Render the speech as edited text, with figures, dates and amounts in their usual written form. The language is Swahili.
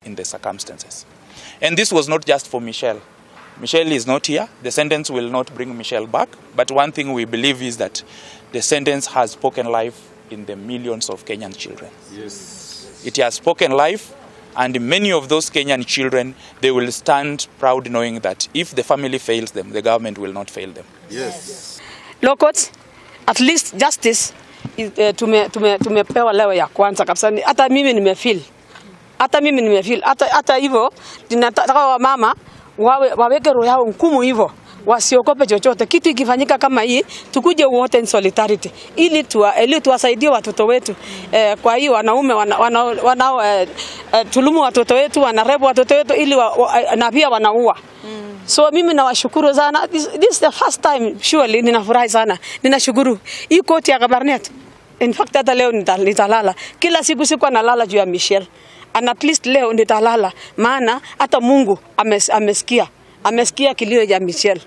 in the circumstances. And this was not just for Michelle. Michelle is not here. The sentence will not bring Michelle back. But one thing we believe is that the sentence has spoken life in the millions of Kenyan children. Yes. It has spoken life, and many of those Kenyan children, they will stand proud knowing that if the family fails them, the government will not fail them. Yes. Law courts, at least justice tumepewa leo ya kwanza kabisa. Hata mimi nimefeel. Hata hivyo ninataka wamama waweke roho yao ngumu hivyo, wasiogope chochote. Kitu ikifanyika kama hii, tukuje wote in solidarity ili tuwasaidie watoto wetu. Kwa hiyo wanaume wanao tulumu watoto wetu, wanarebu watoto wetu ili na pia wanaua. So mimi nawashukuru sana. This is the first time surely ninafurahi sana. Ninashukuru. Hii koti ya Kabarnet. In fact hata leo nitalala. Kila siku analala juu ya Michelle. And at least leo nitalala maana hata Mungu amesikia kilio ya Michelle.